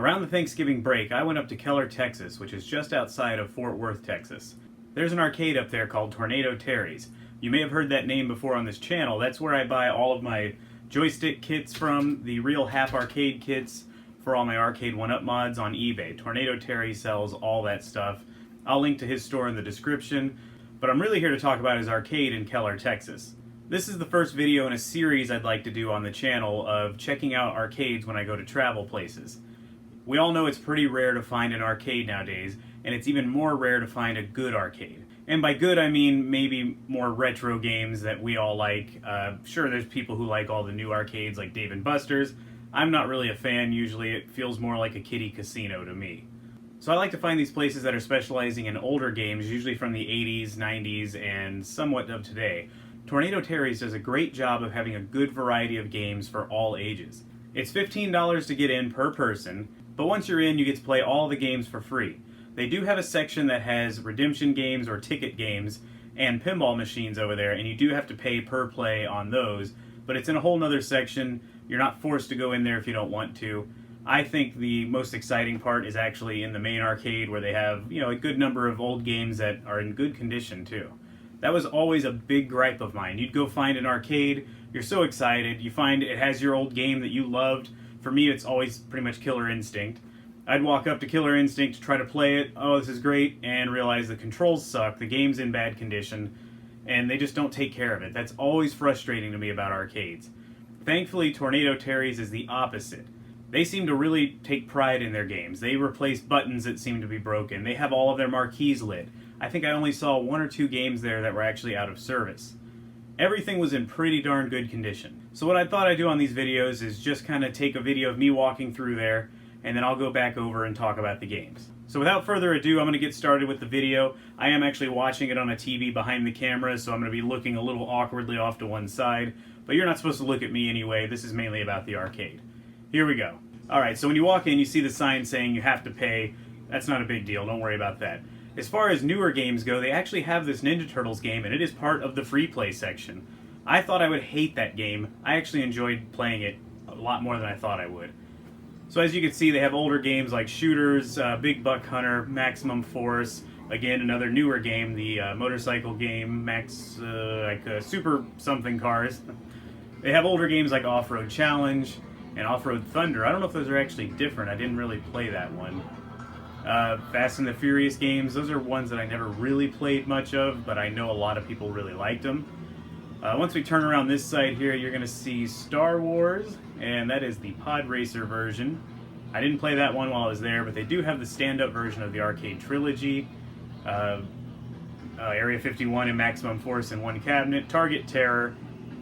Around the Thanksgiving break, I went up to Keller, Texas, which is just outside of Fort Worth, Texas. There's an arcade up there called Tornado Terry's. You may have heard that name before on this channel. That's where I buy all of my joystick kits from, the real half arcade kits for all my Arcade 1-Up mods on eBay. Tornado Terry sells all that stuff. I'll link to his store in the description, but I'm really here to talk about his arcade in Keller, Texas. This is the first video in a series I'd like to do on the channel of checking out arcades when I go to travel places. We all know it's pretty rare to find an arcade nowadays, and it's even more rare to find a good arcade. And by good, I mean maybe more retro games that we all like. Sure, there's people who like all the new arcades like Dave & Buster's. I'm not really a fan usually. It feels more like a kiddie casino to me. So I like to find these places that are specializing in older games, usually from the 80s, 90s, and somewhat of today. Tornado Terry's does a great job of having a good variety of games for all ages. It's $15 to get in per person, but once you're in, you get to play all the games for free. They do have a section that has redemption games or ticket games and pinball machines over there, and you do have to pay per play on those, but it's in a whole nother section. You're not forced to go in there if you don't want to. I think the most exciting part is actually in the main arcade where they have, a good number of old games that are in good condition too. That was always a big gripe of mine. You'd go find an arcade, you're so excited, you find it has your old game that you loved. For me, it's always pretty much Killer Instinct. I'd walk up to Killer Instinct to try to play it, oh, this is great, and realize the controls suck, the game's in bad condition, and they just don't take care of it. That's always frustrating to me about arcades. Thankfully, Tornado Terry's is the opposite. They seem to really take pride in their games. They replace buttons that seem to be broken. They have all of their marquees lit. I think I only saw 1 or 2 games there that were actually out of service. Everything was in pretty darn good condition. So what I thought I'd do on these videos is just kind of take a video of me walking through there, and then I'll go back over and talk about the games. So without further ado, I'm going to get started with the video. I am actually watching it on a TV behind the camera, so I'm going to be looking a little awkwardly off to one side, but you're not supposed to look at me anyway. This is mainly about the arcade. Here we go. Alright, so when you walk in, you see the sign saying you have to pay. That's not a big deal, don't worry about that. As far as newer games go, they actually have this Ninja Turtles game, and it is part of the free play section. I thought I would hate that game. I actually enjoyed playing it a lot more than I thought I would. So as you can see, they have older games like Shooters, Big Buck Hunter, Maximum Force, again, another newer game, the motorcycle game, Super Something Cars. They have older games like Off-Road Challenge and Off-Road Thunder. I don't know if those are actually different. I didn't really play that one. Fast and the Furious games, those are ones that I never really played much of, but I know a lot of people really liked them. Once we turn around this side here, you're going to see Star Wars, and that is the Pod Racer version. I didn't play that one while I was there, but they do have the stand-up version of the arcade trilogy. Area 51 and Maximum Force in one cabinet. Target Terror,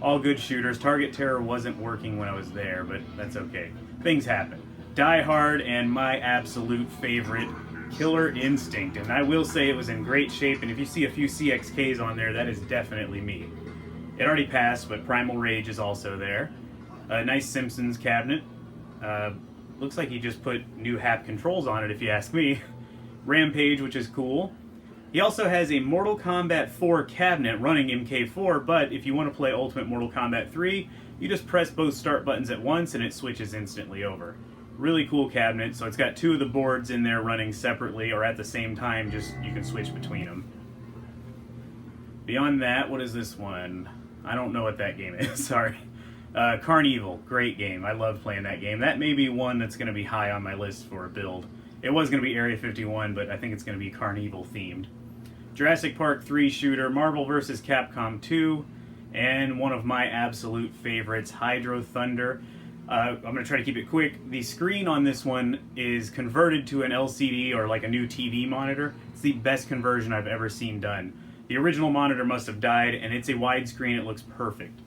all good shooters. Target Terror wasn't working when I was there, but that's okay. Things happen. Die Hard, and my absolute favorite, Killer Instinct. And I will say it was in great shape, and if you see a few CXKs on there, that is definitely me. It already passed, but Primal Rage is also there. A nice Simpsons cabinet. Looks like he just put new HAP controls on it, if you ask me. Rampage, which is cool. He also has a Mortal Kombat 4 cabinet running MK4, but if you want to play Ultimate Mortal Kombat 3, you just press both start buttons at once and it switches instantly over. Really cool cabinet, so it's got 2 of the boards in there running separately or at the same time, just you can switch between them. Beyond that, what is this one? I don't know what that game is, sorry. Carnival, great game. I love playing that game. That may be one that's going to be high on my list for a build. It was going to be Area 51, but I think it's going to be Carnival themed. Jurassic Park 3 shooter, Marvel vs. Capcom 2, and one of my absolute favorites, Hydro Thunder. I'm going to try to keep it quick. The screen on this one is converted to an LCD or like a new TV monitor. It's the best conversion I've ever seen done. The original monitor must have died, and it's a widescreen. It looks perfect.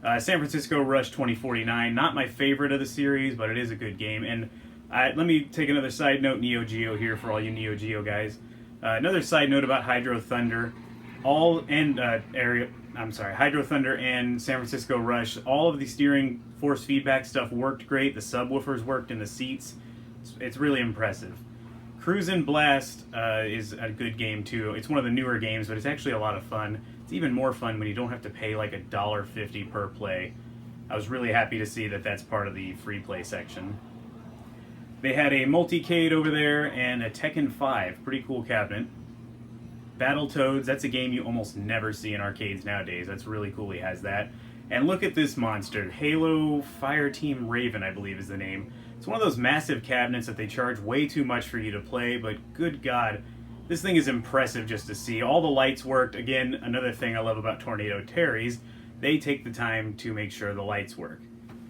San Francisco Rush 2049, not my favorite of the series, but it is a good game. And let me take another side note, Neo Geo here for all you Neo Geo guys. Another side note about Hydro Thunder, Hydro Thunder and San Francisco Rush, all of the steering force feedback stuff worked great. The subwoofers worked in the seats. It's really impressive. Cruisin' Blast is a good game too. It's one of the newer games, but it's actually a lot of fun. It's even more fun when you don't have to pay like $1.50 per play. I was really happy to see that that's part of the free play section. They had a Multicade over there and a Tekken 5. Pretty cool cabinet. Battletoads, that's a game you almost never see in arcades nowadays. That's really cool he has that. And look at this monster. Halo Fireteam Raven, I believe is the name. It's one of those massive cabinets that they charge way too much for you to play, but good God, this thing is impressive just to see. All the lights worked. Again, another thing I love about Tornado Terry's, they take the time to make sure the lights work.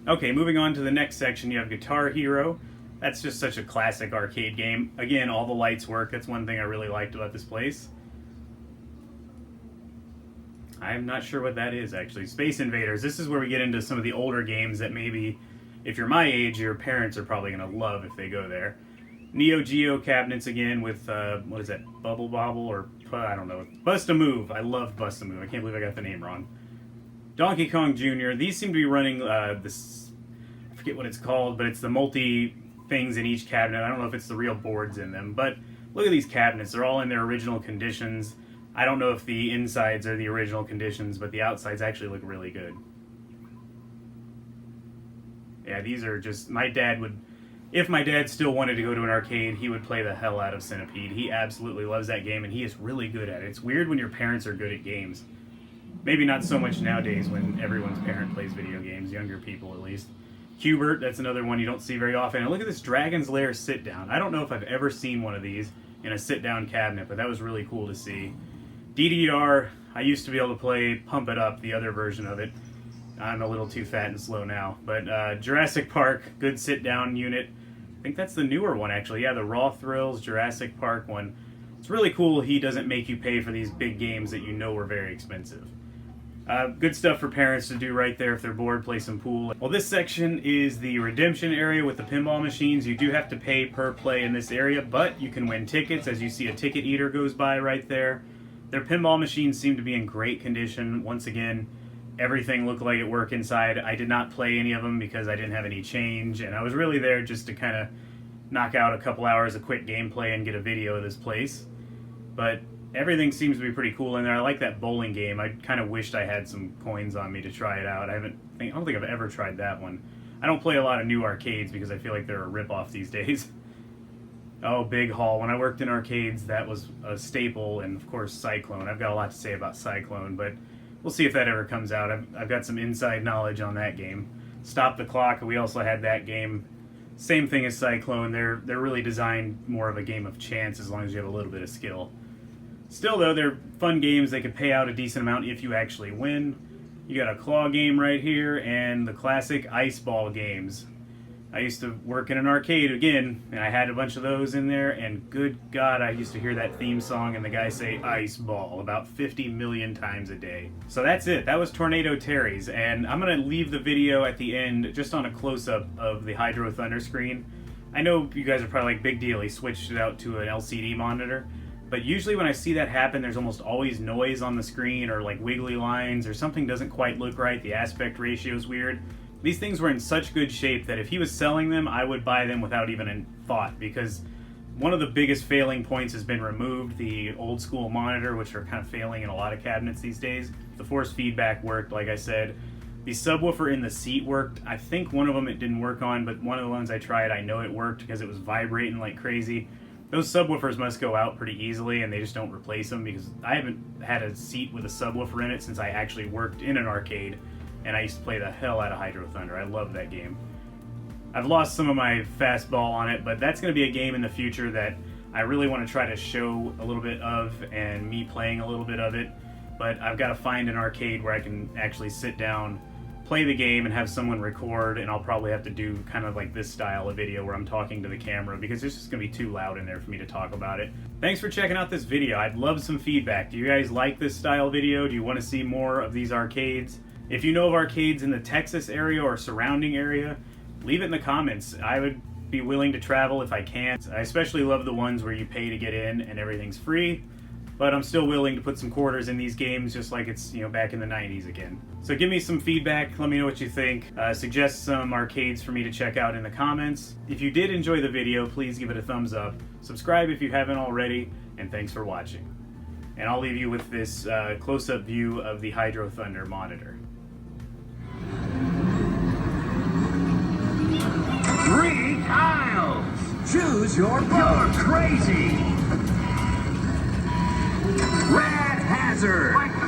Okay, moving on to the next section, you have Guitar Hero. That's just such a classic arcade game. Again, all the lights work. That's one thing I really liked about this place. I'm not sure what that is, actually. Space Invaders. This is where we get into some of the older games that maybe, if you're my age, your parents are probably going to love if they go there. Neo Geo cabinets again with, what is that, Bubble Bobble, or, I don't know. Bust-A-Move. I love Bust-A-Move. I can't believe I got the name wrong. Donkey Kong Jr. These seem to be running this, I forget what it's called, but it's the multi-things in each cabinet. I don't know if it's the real boards in them, but look at these cabinets. They're all in their original conditions. I don't know if the insides are the original conditions, but the outsides actually look really good. Yeah, these are just, my dad would, if my dad still wanted to go to an arcade, he would play the hell out of Centipede. He absolutely loves that game, and he is really good at it. It's weird when your parents are good at games. Maybe not so much nowadays when everyone's parent plays video games, younger people at least. Hubert, that's another one you don't see very often. And look at this Dragon's Lair sit-down. I don't know if I've ever seen one of these in a sit-down cabinet, but that was really cool to see. DDR, I used to be able to play Pump It Up, the other version of it. I'm a little too fat and slow now. But Jurassic Park, good sit-down unit. I think that's the newer one, actually. Yeah, the Raw Thrills Jurassic Park one. It's really cool he doesn't make you pay for these big games that you know are very expensive. Good stuff for parents to do right there if they're bored, play some pool. Well, this section is the redemption area with the pinball machines. You do have to pay per play in this area, but you can win tickets. As you see, a ticket eater goes by right there. Their pinball machines seem to be in great condition. Once again, everything looked like it worked inside. I did not play any of them because I didn't have any change, and I was really there just to kind of knock out a couple hours of quick gameplay and get a video of this place. But everything seems to be pretty cool in there. I like that bowling game. I kind of wished I had some coins on me to try it out. I don't think I've ever tried that one. I don't play a lot of new arcades because I feel like they're a rip-off these days. Oh, Big Hall. When I worked in arcades, that was a staple, and of course Cyclone. I've got a lot to say about Cyclone, but we'll see if that ever comes out. I've got some inside knowledge on that game. Stop the Clock, we also had that game. Same thing as Cyclone. They're really designed more of a game of chance as long as you have a little bit of skill. Still, though, they're fun games. They could pay out a decent amount if you actually win. You got a claw game right here, and the classic ice ball games. I used to work in an arcade again, and I had a bunch of those in there, and good God, I used to hear that theme song and the guy say ice ball about 50 million times a day. So that's it. That was Tornado Terry's, and I'm going to leave the video at the end just on a close-up of the Hydro Thunder screen. I know you guys are probably like, big deal, he switched it out to an LCD monitor, but usually when I see that happen, there's almost always noise on the screen or like wiggly lines or something doesn't quite look right, the aspect ratio is weird. These things were in such good shape that if he was selling them, I would buy them without even a thought, because one of the biggest failing points has been removed, the old school monitor, which are kind of failing in a lot of cabinets these days. The force feedback worked, like I said. The subwoofer in the seat worked. I think one of them it didn't work on, but one of the ones I tried, I know it worked because it was vibrating like crazy. Those subwoofers must go out pretty easily, and they just don't replace them, because I haven't had a seat with a subwoofer in it since I actually worked in an arcade. And I used to play the hell out of Hydro Thunder. I love that game. I've lost some of my fastball on it, but that's going to be a game in the future that I really want to try to show a little bit of, and me playing a little bit of it. But I've got to find an arcade where I can actually sit down, play the game, and have someone record, and I'll probably have to do kind of like this style of video where I'm talking to the camera, because it's just going to be too loud in there for me to talk about it. Thanks for checking out this video. I'd love some feedback. Do you guys like this style video? Do you want to see more of these arcades? If you know of arcades in the Texas area or surrounding area, leave it in the comments. I would be willing to travel if I can. I especially love the ones where you pay to get in and everything's free, but I'm still willing to put some quarters in these games just like it's, you know, back in the 90s again. So give me some feedback, let me know what you think. Suggest some arcades for me to check out in the comments. If you did enjoy the video, please give it a thumbs up. Subscribe if you haven't already, and thanks for watching. And I'll leave you with this close-up view of the Hydro Thunder monitor. 3 tiles. Choose your You're crazy! Red Hazard!